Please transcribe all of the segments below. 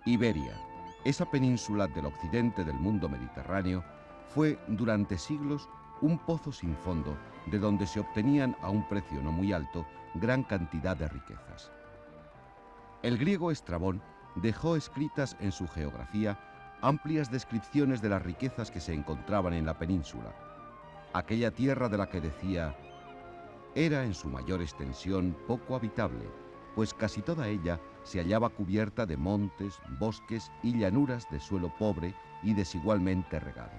Iberia, esa península del occidente del mundo mediterráneo, fue durante siglos un pozo sin fondo de donde se obtenían a un precio no muy alto gran cantidad de riquezas. El griego Estrabón dejó escritas en su geografía amplias descripciones de las riquezas que se encontraban en la península, aquella tierra de la que decía: era en su mayor extensión poco habitable, pues casi toda ella se hallaba cubierta de montes, bosques y llanuras de suelo pobre y desigualmente regado.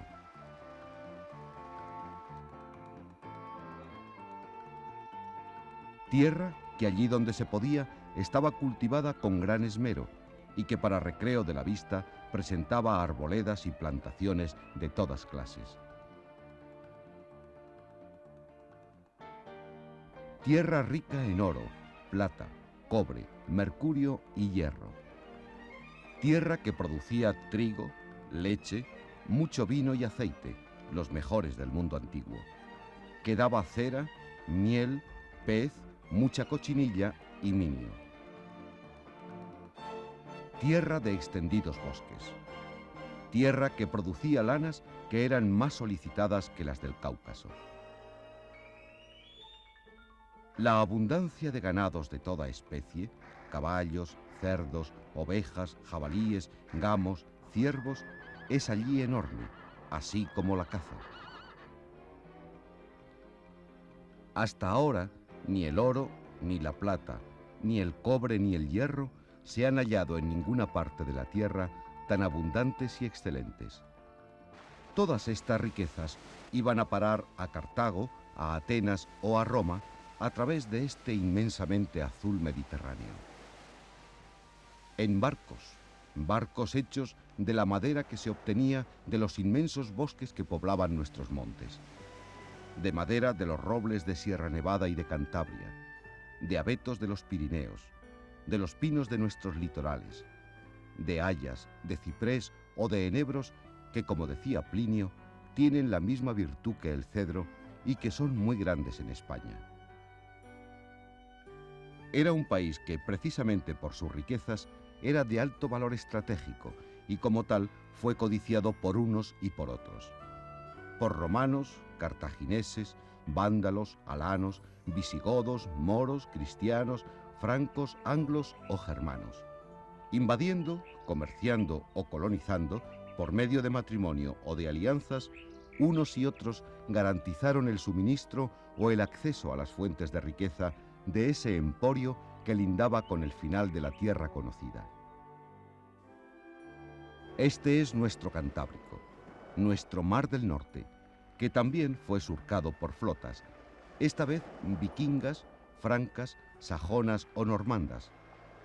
Tierra que allí donde se podía estaba cultivada con gran esmero y que para recreo de la vista presentaba arboledas y plantaciones de todas clases. Tierra rica en oro, plata, cobre, mercurio y hierro. Tierra que producía trigo, leche, mucho vino y aceite, los mejores del mundo antiguo. Que daba cera, miel, pez, mucha cochinilla y minio. Tierra de extendidos bosques. Tierra que producía lanas que eran más solicitadas que las del Cáucaso. La abundancia de ganados de toda especie, caballos, cerdos, ovejas, jabalíes, gamos, ciervos, es allí enorme, así como la caza. Hasta ahora, ni el oro, ni la plata, ni el cobre, ni el hierro se han hallado en ninguna parte de la tierra tan abundantes y excelentes. Todas estas riquezas iban a parar a Cartago, a Atenas o a Roma a través de este inmensamente azul Mediterráneo. En barcos hechos de la madera que se obtenía de los inmensos bosques que poblaban nuestros montes, de madera de los robles de Sierra Nevada y de Cantabria, de abetos de los Pirineos, de los pinos de nuestros litorales, de hayas, de ciprés o de enebros que, como decía Plinio, tienen la misma virtud que el cedro y que son muy grandes en España. Era un país que, precisamente por sus riquezas, era de alto valor estratégico y como tal fue codiciado por unos y por otros. Por romanos, cartagineses, vándalos, alanos, visigodos, moros, cristianos, francos, anglos o germanos. Invadiendo, comerciando o colonizando, por medio de matrimonio o de alianzas, unos y otros garantizaron el suministro o el acceso a las fuentes de riqueza de ese emporio que lindaba con el final de la tierra conocida. Este es nuestro Cantábrico, nuestro Mar del Norte, que también fue surcado por flotas, esta vez vikingas, francas, sajonas o normandas,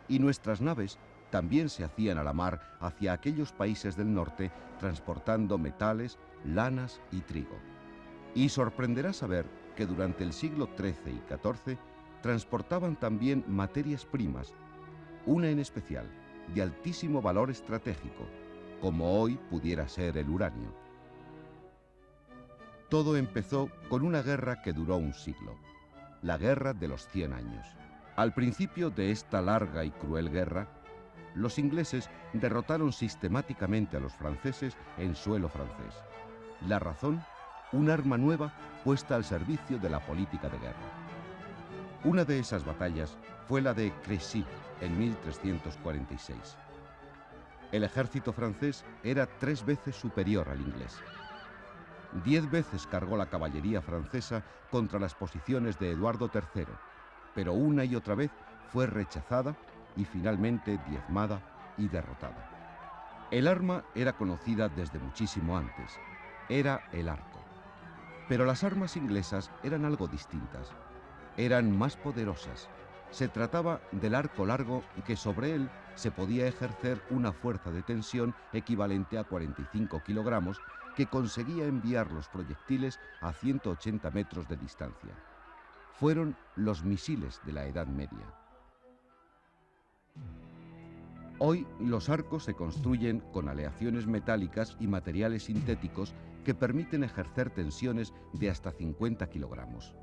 y nuestras naves también se hacían a la mar hacia aquellos países del norte transportando metales, lanas y trigo. Y sorprenderá saber que durante el siglo XIII y XIV transportaban también materias primas, una en especial, de altísimo valor estratégico, como hoy pudiera ser el uranio. Todo empezó con una guerra que duró un siglo, la Guerra de los 100 años. Al principio de esta larga y cruel guerra, los ingleses derrotaron sistemáticamente a los franceses en suelo francés. La razón, un arma nueva puesta al servicio de la política de guerra. Una de esas batallas fue la de Crécy en 1346. El ejército francés era 3 veces superior al inglés. 10 veces cargó la caballería francesa contra las posiciones de Eduardo III, pero una y otra vez fue rechazada y finalmente diezmada y derrotada. El arma era conocida desde muchísimo antes. Era el arco. Pero las armas inglesas eran algo distintas. Eran más poderosas. Se trataba del arco largo, que sobre él se podía ejercer una fuerza de tensión equivalente a 45 kilogramos, que conseguía enviar los proyectiles a 180 metros de distancia. Fueron los misiles de la Edad Media. Hoy los arcos se construyen con aleaciones metálicas y materiales sintéticos que permiten ejercer tensiones de hasta 50 kilogramos.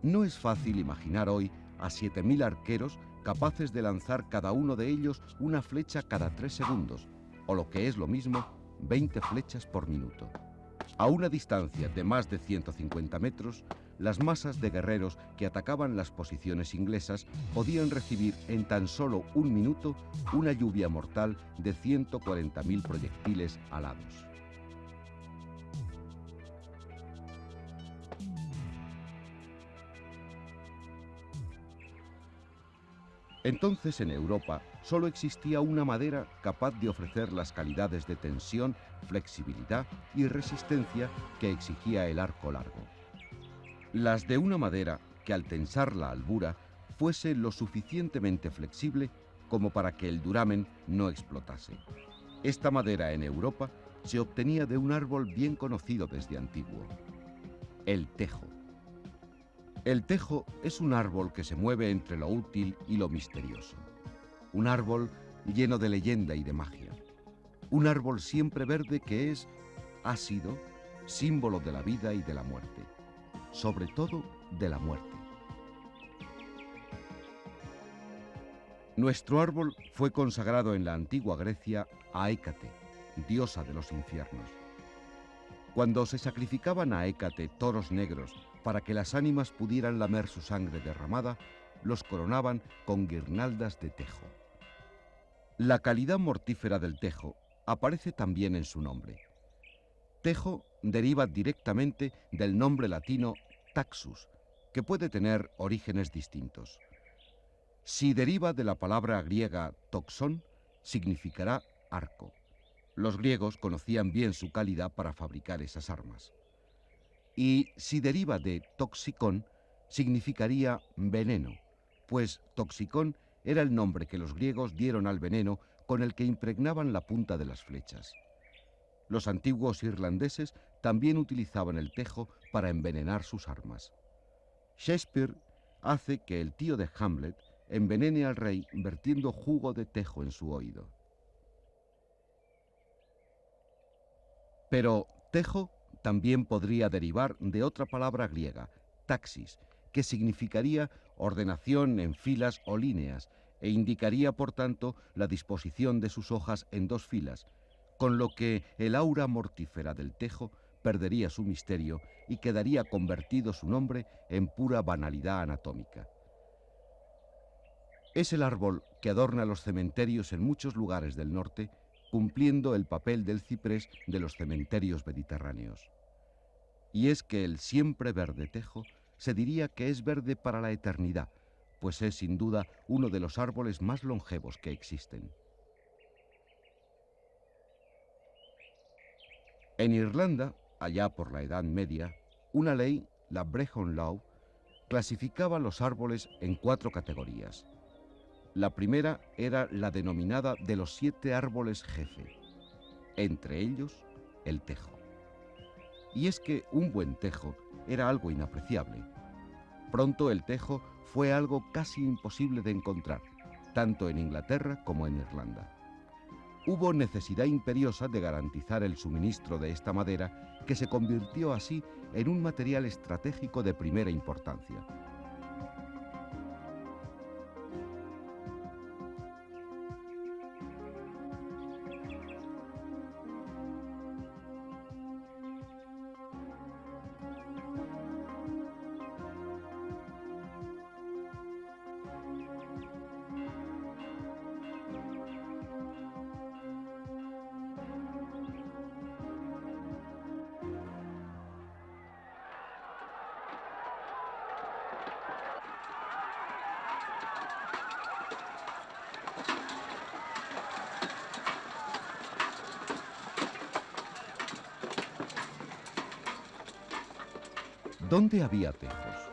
No es fácil imaginar hoy a 7.000 arqueros capaces de lanzar cada uno de ellos una flecha cada 3 segundos, o lo que es lo mismo, 20 flechas por minuto. A una distancia de más de 150 metros, las masas de guerreros que atacaban las posiciones inglesas podían recibir en tan solo un minuto una lluvia mortal de 140.000 proyectiles alados. Entonces en Europa solo existía una madera capaz de ofrecer las calidades de tensión, flexibilidad y resistencia que exigía el arco largo. Las de una madera que al tensar la albura fuese lo suficientemente flexible como para que el duramen no explotase. Esta madera en Europa se obtenía de un árbol bien conocido desde antiguo, el tejo. El tejo es un árbol que se mueve entre lo útil y lo misterioso. Un árbol lleno de leyenda y de magia. Un árbol siempre verde que ha sido, símbolo de la vida y de la muerte. Sobre todo de la muerte. Nuestro árbol fue consagrado en la antigua Grecia a Hécate, diosa de los infiernos. Cuando se sacrificaban a Hécate toros negros para que las ánimas pudieran lamer su sangre derramada, los coronaban con guirnaldas de tejo. La calidad mortífera del tejo aparece también en su nombre. Tejo deriva directamente del nombre latino taxus, que puede tener orígenes distintos. Si deriva de la palabra griega toxón, significará arco. Los griegos conocían bien su calidad para fabricar esas armas. Y si deriva de toxicón, significaría veneno, pues toxicón era el nombre que los griegos dieron al veneno con el que impregnaban la punta de las flechas. Los antiguos irlandeses también utilizaban el tejo para envenenar sus armas. Shakespeare hace que el tío de Hamlet envenene al rey vertiendo jugo de tejo en su oído. Pero tejo también podría derivar de otra palabra griega, taxis, que significaría ordenación en filas o líneas e indicaría, por tanto, la disposición de sus hojas en 2 filas, con lo que el aura mortífera del tejo perdería su misterio y quedaría convertido su nombre en pura banalidad anatómica. Es el árbol que adorna los cementerios en muchos lugares del norte, cumpliendo el papel del ciprés de los cementerios mediterráneos. Y es que el siempre verde tejo se diría que es verde para la eternidad, pues es sin duda uno de los árboles más longevos que existen. En Irlanda, allá por la Edad Media, una ley, la Brehon Law, clasificaba los árboles en 4 categorías. La primera era la denominada de los 7 árboles jefe, entre ellos el tejo. Y es que un buen tejo era algo inapreciable. Pronto el tejo fue algo casi imposible de encontrar, tanto en Inglaterra como en Irlanda. Hubo necesidad imperiosa de garantizar el suministro de esta madera, que se convirtió así en un material estratégico de primera importancia. ¿Dónde había tejos?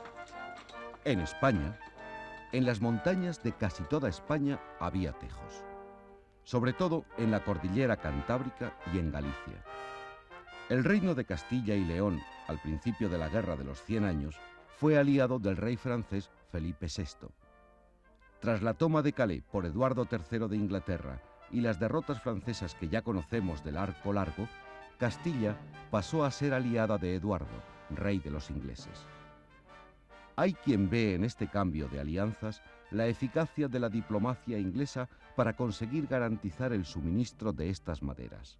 En España, en las montañas de casi toda España había tejos, sobre todo en la cordillera Cantábrica y en Galicia. El reino de Castilla y León, al principio de la Guerra de los 100 años, fue aliado del rey francés Felipe VI. Tras la toma de Calais por Eduardo III de Inglaterra y las derrotas francesas que ya conocemos del Arco Largo, Castilla pasó a ser aliada de Eduardo, rey de los ingleses. Hay quien ve en este cambio de alianzas la eficacia de la diplomacia inglesa para conseguir garantizar el suministro de estas maderas.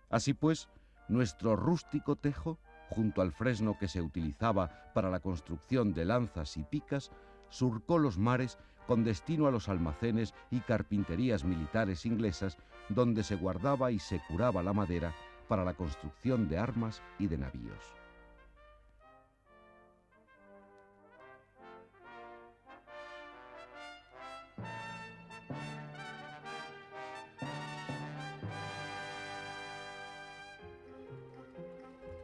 Así pues, nuestro rústico tejo, junto al fresno que se utilizaba para la construcción de lanzas y picas, surcó los mares con destino a los almacenes y carpinterías militares inglesas, donde se guardaba y se curaba la madera para la construcción de armas y de navíos.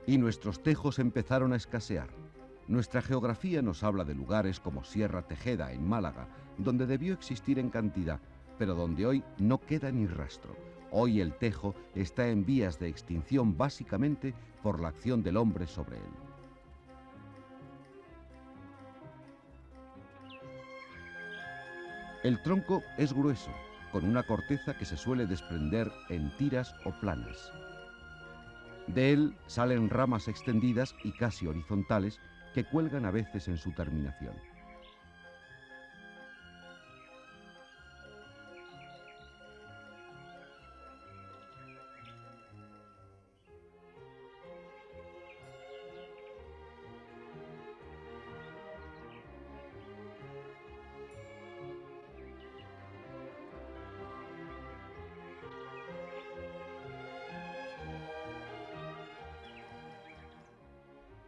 Y nuestros tejos empezaron a escasear. Nuestra geografía nos habla de lugares como Sierra Tejeda, en Málaga, donde debió existir en cantidad, pero donde hoy no queda ni rastro. Hoy el tejo está en vías de extinción básicamente por la acción del hombre sobre él. El tronco es grueso, con una corteza que se suele desprender en tiras o planas. De él salen ramas extendidas y casi horizontales que cuelgan a veces en su terminación.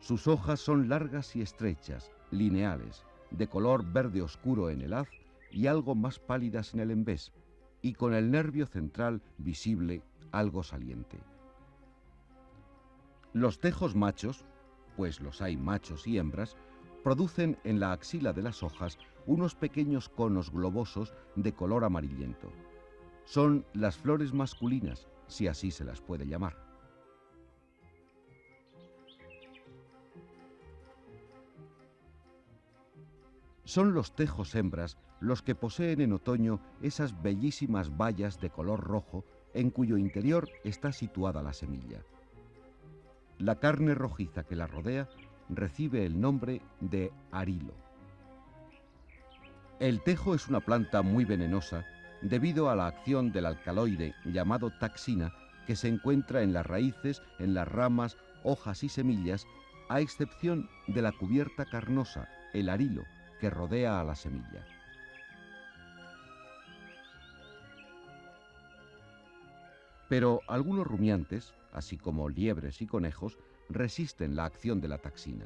Sus hojas son largas y estrechas, lineales, de color verde oscuro en el haz y algo más pálidas en el envés, y con el nervio central visible algo saliente. Los tejos machos, pues los hay machos y hembras, producen en la axila de las hojas unos pequeños conos globosos de color amarillento. Son las flores masculinas, si así se las puede llamar. Son los tejos hembras los que poseen en otoño esas bellísimas bayas de color rojo en cuyo interior está situada la semilla. La carne rojiza que la rodea recibe el nombre de arilo. El tejo es una planta muy venenosa debido a la acción del alcaloide llamado taxina que se encuentra en las raíces, en las ramas, hojas y semillas, a excepción de la cubierta carnosa, el arilo, que rodea a la semilla. Pero algunos rumiantes, así como liebres y conejos, resisten la acción de la taxina.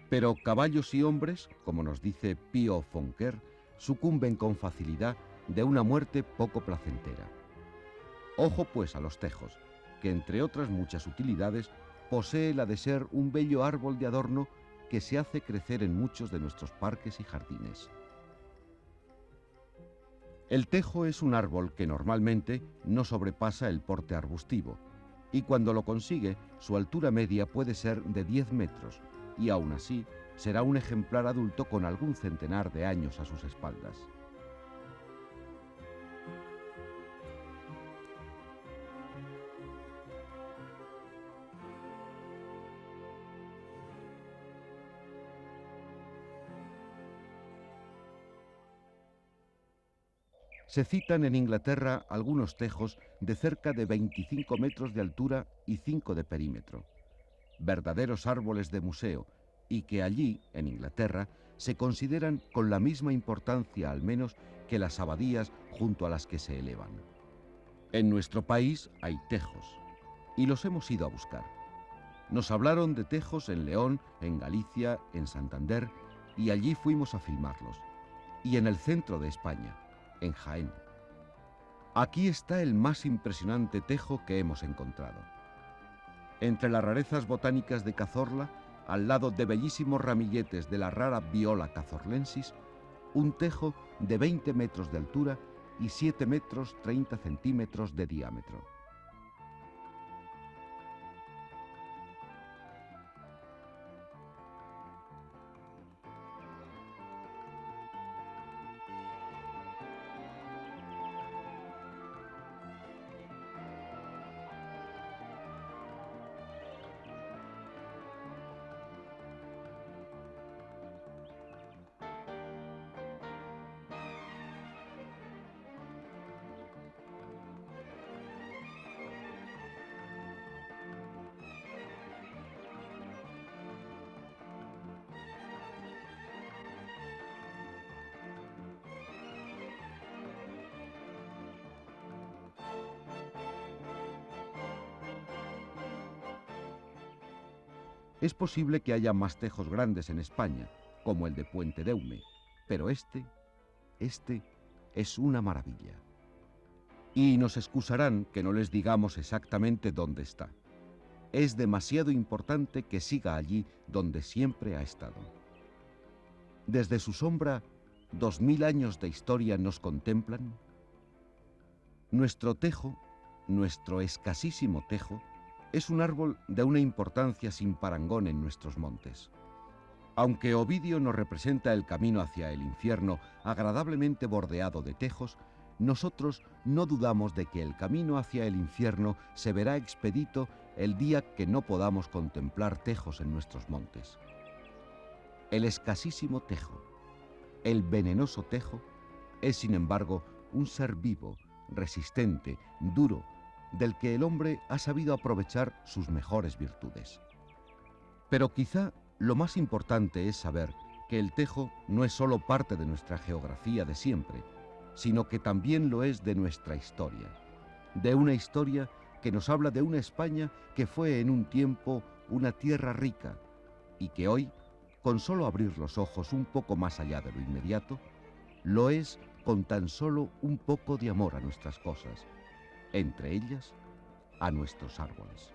Pero caballos y hombres, como nos dice Pío Fonquer, sucumben con facilidad de una muerte poco placentera. Ojo pues a los tejos, que entre otras muchas utilidades posee la de ser un bello árbol de adorno que se hace crecer en muchos de nuestros parques y jardines. El tejo es un árbol que normalmente no sobrepasa el porte arbustivo, y cuando lo consigue, su altura media puede ser de 10 metros, y aún así será un ejemplar adulto con algún centenar de años a sus espaldas. Se citan en Inglaterra algunos tejos de cerca de 25 metros de altura y 5 de perímetro, verdaderos árboles de museo, y que allí, en Inglaterra, se consideran con la misma importancia al menos que las abadías junto a las que se elevan. En nuestro país hay tejos, y los hemos ido a buscar. Nos hablaron de tejos en León, en Galicia, en Santander, y allí fuimos a filmarlos, y en el centro de España, en Jaén. Aquí está el más impresionante tejo que hemos encontrado. Entre las rarezas botánicas de Cazorla al lado de bellísimos ramilletes de la rara Viola cazorlensis, un tejo de 20 metros de altura y 7 metros 30 centímetros de diámetro. Es posible que haya más tejos grandes en España, como el de Puente Deume, pero este es una maravilla. Y nos excusarán que no les digamos exactamente dónde está. Es demasiado importante que siga allí donde siempre ha estado. Desde su sombra, 2000 años de historia nos contemplan. Nuestro tejo, nuestro escasísimo tejo, es un árbol de una importancia sin parangón en nuestros montes. Aunque Ovidio nos representa el camino hacia el infierno agradablemente bordeado de tejos, nosotros no dudamos de que el camino hacia el infierno se verá expedito el día que no podamos contemplar tejos en nuestros montes. El escasísimo tejo, el venenoso tejo, es sin embargo un ser vivo, resistente, duro, del que el hombre ha sabido aprovechar sus mejores virtudes. Pero quizá lo más importante es saber que el tejo no es solo parte de nuestra geografía de siempre, sino que también lo es de nuestra historia, de una historia que nos habla de una España que fue en un tiempo una tierra rica y que hoy, con solo abrir los ojos un poco más allá de lo inmediato, lo es con tan solo un poco de amor a nuestras cosas, entre ellas a nuestros árboles.